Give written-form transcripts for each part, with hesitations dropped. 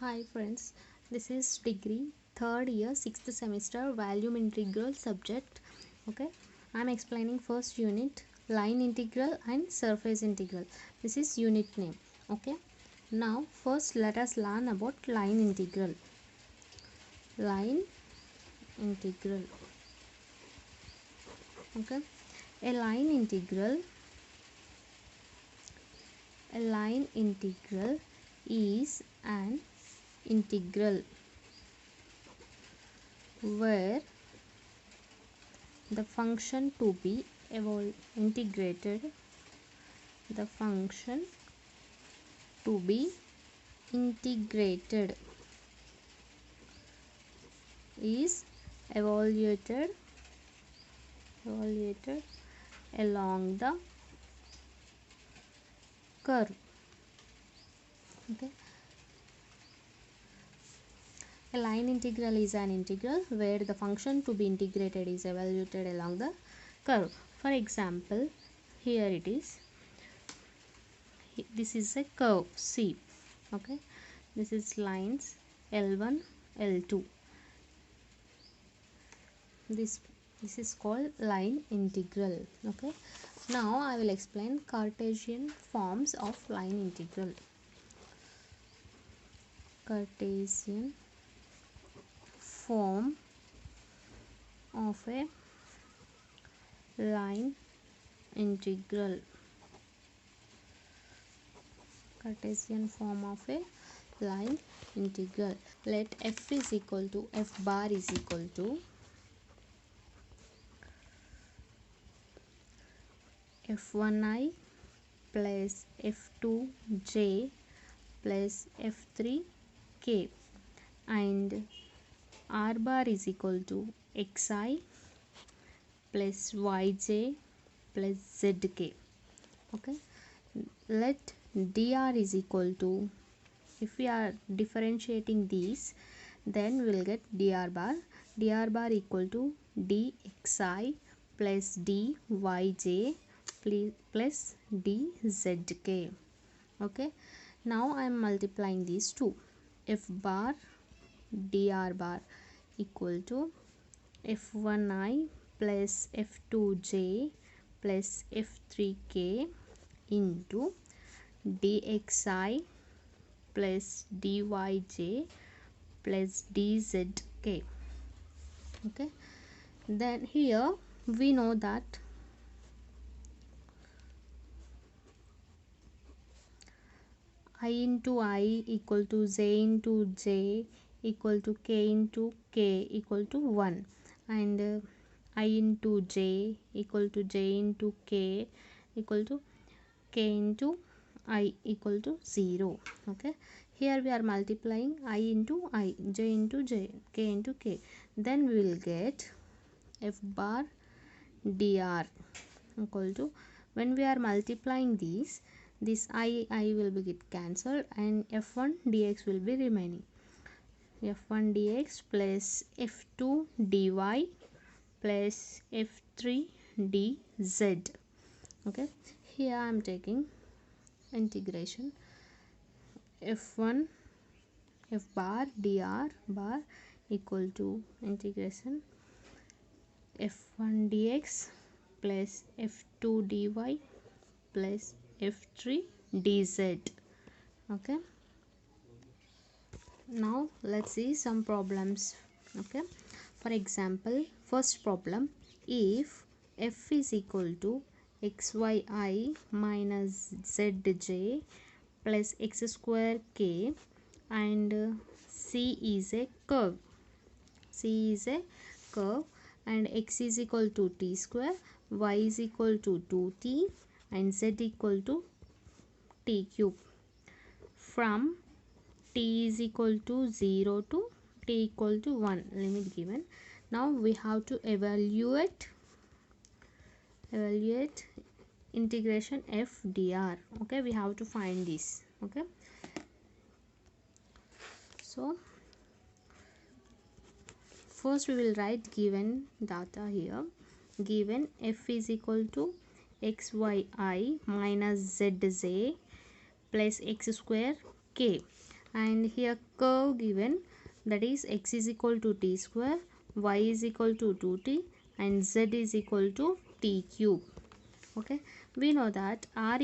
Hi friends, this is degree third year 6th semester volume integral subject. Okay, I am explaining first unit line integral and surface integral. This is unit name. Okay, now first let us learn about line integral. Line integral. Okay, a line integral is an integral where the function to be integrated is evaluated along the curve. Okay, a line integral is an integral where the function to be integrated is evaluated along the curve. For example, here it is. This is a curve C. Okay, this is lines L1, L2. This is called line integral. Okay, now I will explain Cartesian forms of line integral. Cartesian form of a line integral. Cartesian form of a line integral. Let f is equal to f bar is equal to f1i plus f2j plus f3k and r bar is equal to xi plus yj plus zk. Okay, let dr is equal to, if we are differentiating these, then we will get dr bar equal to dxi plus dyj plus dzk. Okay, now I am multiplying these two. F bar dr bar equal to f1i plus f2j plus f3k into dxi plus dyj plus dzk. Okay, then here we know that I into I equal to j into j equal to k into k equal to 1 and I into j equal to j into k equal to k into I equal to 0. Okay, here we are multiplying I into I, j into j, k into k, then we will get f bar dr equal to, when we are multiplying these, this I will be get cancelled and f1 dx will be remaining. f1 dx plus f2 dy plus f3 dz. Okay, here I am taking integration f1 f bar dr bar equal to integration f1 dx plus f2 dy plus f3 dz. Okay, now let's see some problems. Okay, for example, first problem, if f is equal to xyi minus zj plus x square k and c is a curve and x is equal to t square, y is equal to 2t and z equal to t cube. From t is equal to 0 to t equal to 1 limit given. Now we have to evaluate integration f dr. Okay, we have to find this. Okay, so first we will write given data here. Given f is equal to xyi minus zj plus x square k and here curve given, that is x is equal to t square, y is equal to 2t, and z is equal to t cube. Okay, we know that r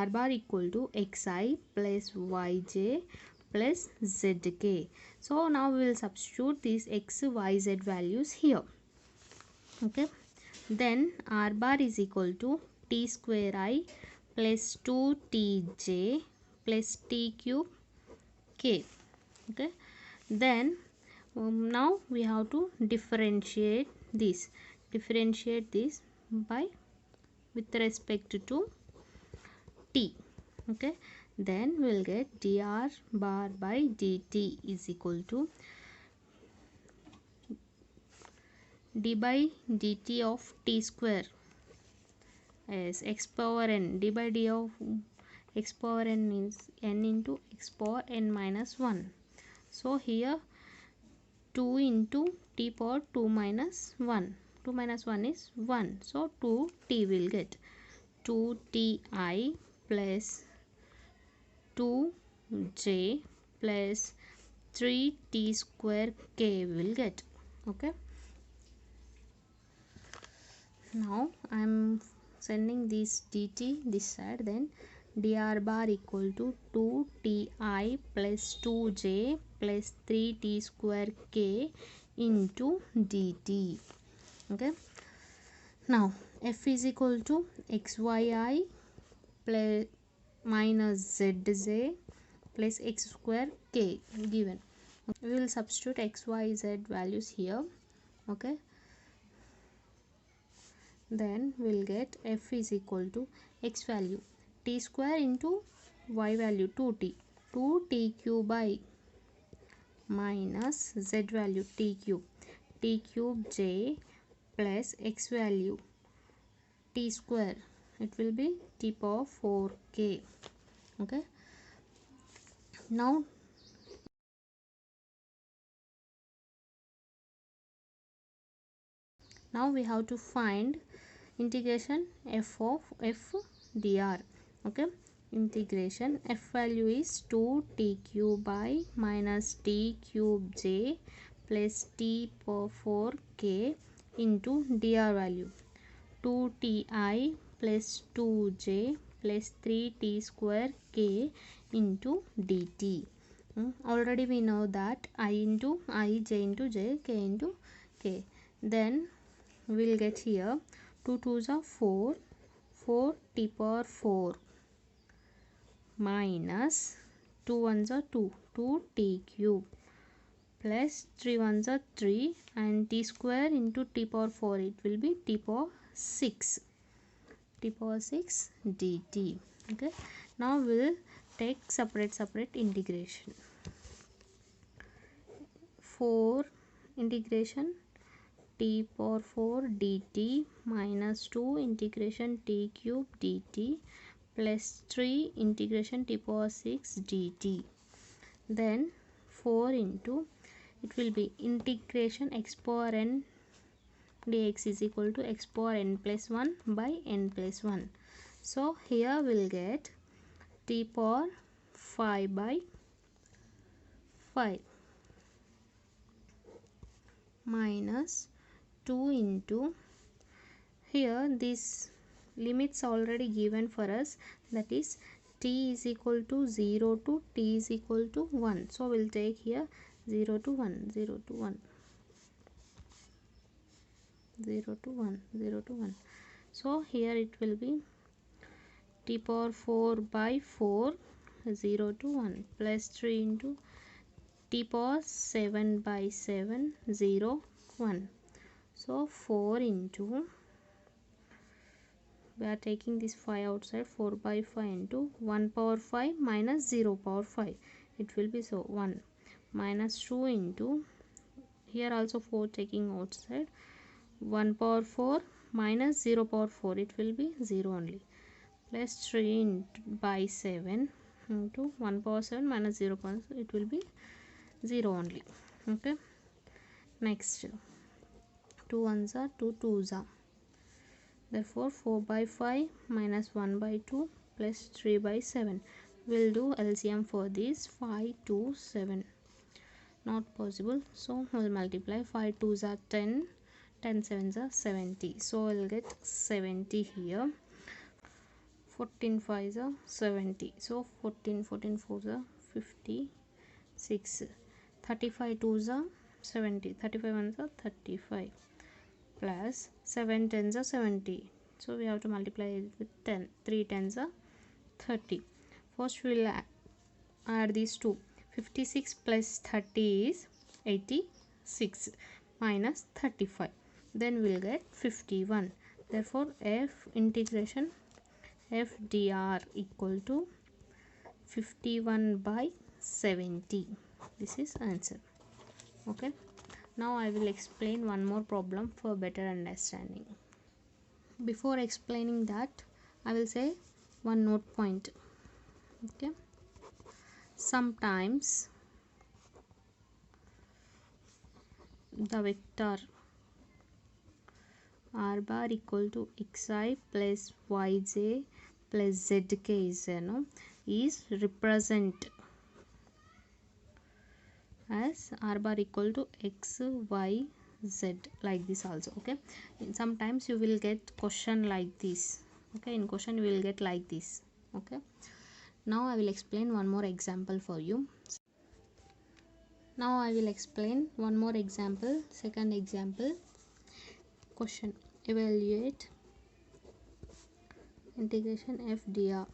bar equal to xi plus yj plus zk. So now we will substitute these x y z values here. Okay, then r bar is equal to t square I plus 2tj plus t cube k. Okay, then now we have to differentiate this by with respect to t. Okay, then we will get dr bar by dt is equal to d by dt of t square as x power n. D by d of x power n is n into x power n minus 1. So here 2 into t power 2 minus 1. 2 minus 1 is 1. So 2t will get 2ti plus 2j plus 3t square k will get. Okay, now I am sending this dt this side, then dr bar equal to 2ti plus 2j plus 3t square k into dt. Okay, now f is equal to xyi plus minus zj plus x square k given. We will substitute x y z values here. Okay, then we'll get f is equal to x value t square into y value 2t cube by minus z value t cube j plus x value t square, it will be t power 4k. Okay, now we have to find integration f of f dr. Okay, integration f value is 2t cube by minus t cube j plus t power 4k into dr value 2ti plus 2j plus 3t square k into dt. Already we know that I into I, j into j, k into k. Then we will get here 2 2s are 4, 4 t power 4 minus 2 1s are 2, 2t cube plus 3 1s are 3 and t square into t power 4, it will be t power 6 dt. Okay, now we will take separate integration. 4 integration t power 4 dt minus 2 integration t cube dt plus 3 integration t power 6 dt. Then 4 into, it will be integration x power n dx is equal to x power n plus 1 by n plus 1. So here we'll get t power 5 by 5 minus 2 into, here this limits already given for us, that is t is equal to 0 to t is equal to 1. So we'll take here 0 to 1, 0 to 1, 0 to 1, 0 to 1. So here it will be t power 4 by 4 0 to 1 plus 3 into t power 7 by 7 0 1. So 4 into, we are taking this 5 outside, 4 by 5 into 1 power 5 minus 0 power 5, it will be so 1 minus 2 into, here also 4 taking outside, 1 power 4 minus 0 power 4, it will be 0 only, plus 3 by 7 into 1 power 7 minus 0 power, it will be 0 only. Okay, next 2 1s are 2 2s are, therefore 4 by 5 minus 1 by 2 plus 3 by 7, we'll do LCM for this. 5 to 7, not possible, so we'll multiply. 5 2s are 10, 10 7s are 70, so we'll get 70 here. 14 5s are 70, so 14 4s are 56. 35 2s are 70, 35 1s are 35, plus 7 10s are 70, so we have to multiply it with 10. 3 10s are 30. First we will add these two. 56 plus 30 is 86, minus 35, then we'll get 51. Therefore f integration f dr equal to 51 by 70. This is answer. Okay, now I will explain one more problem for better understanding. Before explaining that, I will say one note point. Okay, sometimes the vector r bar equal to xi plus yj plus zk is represent as r bar equal to x y z, like this also. Okay, sometimes you will get question like this. Okay, in question you will get like this. Okay, now I will explain one more example for you. Now I will explain one more example. Second example question: evaluate integration f dr.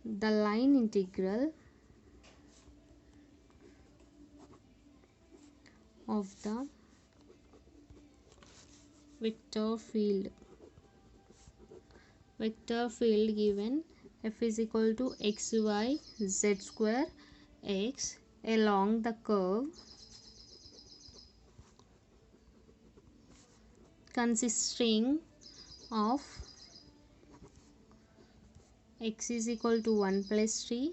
The line integral of the vector field given f is equal to xy z square x along the curve consisting of x is equal to 1 plus 3,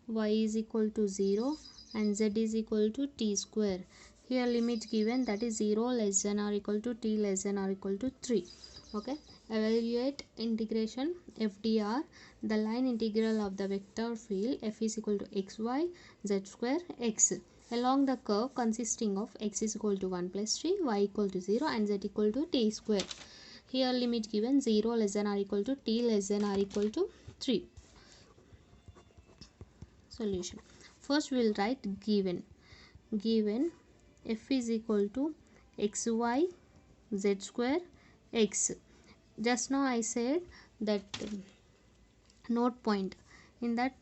y is equal to 0 and z is equal to t square. Here limit given, that is 0 less than or equal to t less than or equal to 3. Okay, evaluate integration f dr. The line integral of the vector field f is equal to xy z square x along the curve consisting of x is equal to 1 plus 3, y equal to 0 and z equal to t square. Here limit given 0 less than or equal to t less than or equal to 3. Solution: first we will write given f is equal to xy z square x. Just now I said that note point, in that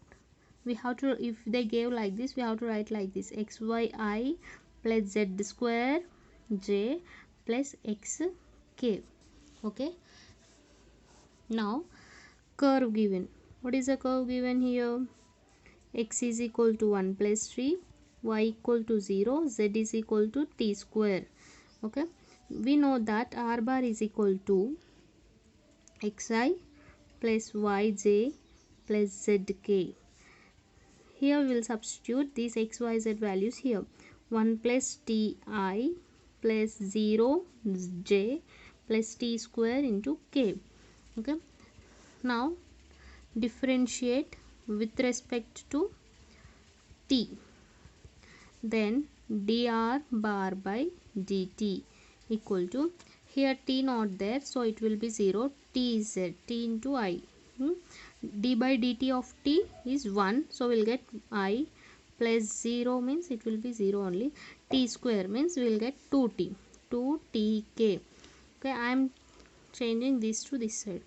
we have to, if they gave like this, we have to write like this: xyi plus z square j plus x k. Okay, now curve given. What is the curve given here? X is equal to 1 plus 3, y equal to 0, z is equal to t square. Okay, we know that r bar is equal to xi plus yj plus zk. Here we will substitute these x y z values here. 1 plus ti plus 0 j plus t square into k. Okay, now differentiate with respect to t, then dr bar by dt equal to, here t not there, so it will be 0, t is z, t into I. D by dt of t is 1, so we'll get I plus 0 means it will be 0 only. T square means we will get 2t, 2tk. Okay, I am changing this to this side.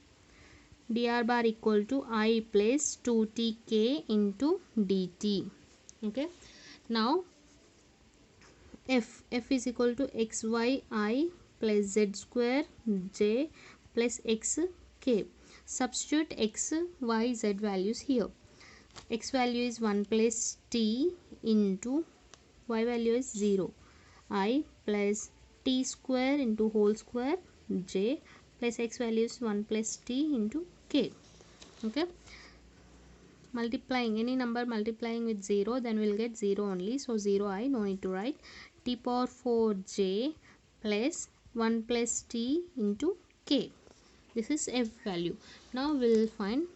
Dr bar equal to I plus 2tk into dt. Okay, now f is equal to xyi plus z square j plus x k. Substitute x y z values here. X value is 1 plus t into y value is 0, I plus t square into whole square j plus x value is 1 plus t into k. Okay, multiplying any number multiplying with 0, then we'll get 0 only, so 0 I, no need to write. T power 4 j plus 1 plus t into k. This is f value. Now we will find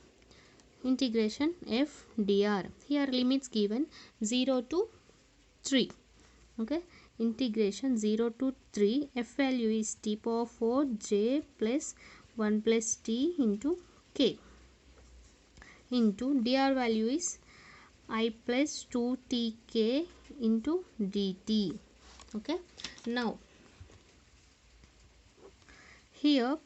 integration f dr. Here limits given 0 to 3. Okay, integration 0 to 3, f value is t power 4 j plus 1 plus t into k, into dr value is I plus 2tk into dt. Okay, now here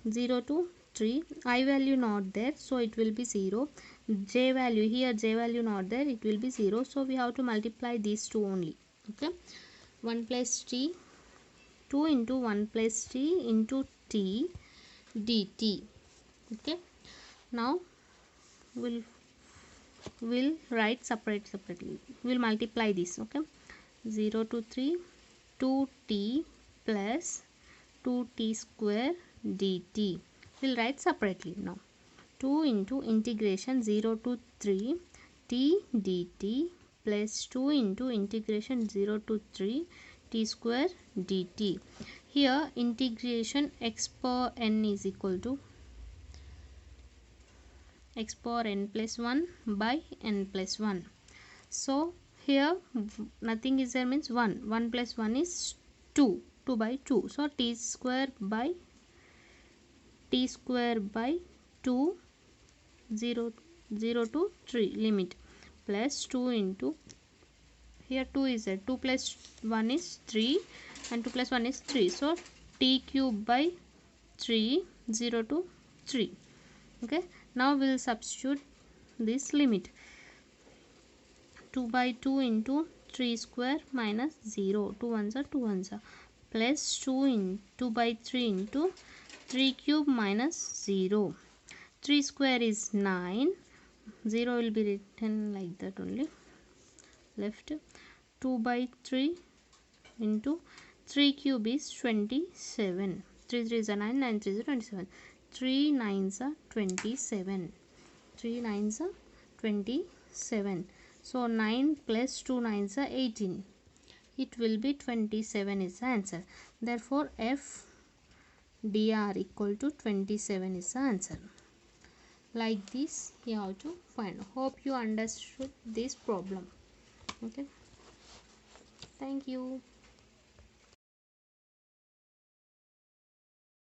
0 to 3, I value not there, so it will be 0. J value, here j value not there, it will be 0, so we have to multiply these two only. Okay, 1 plus t, 2 into 1 plus t into t dt. Okay, now we'll write separately. We'll multiply this. Okay, 0 to 3, 2t plus 2t square dt. We'll write separately now. 2 into integration 0 to 3 t dt plus 2 into integration 0 to 3 t square dt. Here integration x power n is equal to x power n plus 1 by n plus 1. So here nothing is there, means 1. 1 plus 1 is 2. 2 by 2. So t square by 2 0 to 3 limit plus 2 into, here 2 is there, 2 plus 1 is 3 and 2 plus 1 is 3. So t cube by 3 0 to 3. Okay, now we'll substitute this limit. 2 by 2 into 3 square minus 0, 2 ones are 2 ones are, plus 2 in 2 by 3 into 3 cube minus 0. 3 square is 9, 0 will be written like that only, left. 2 by 3 into 3 cube is 27. 3 3 is a 9, 9 3 is a 27. 3 9s are 27. 3 9s are 27. So 9 plus 2 9s are 18. It will be 27 is the answer. Therefore f dr equal to 27 is the answer. Like this you have to find. Hope you understood this problem. Okay, thank you.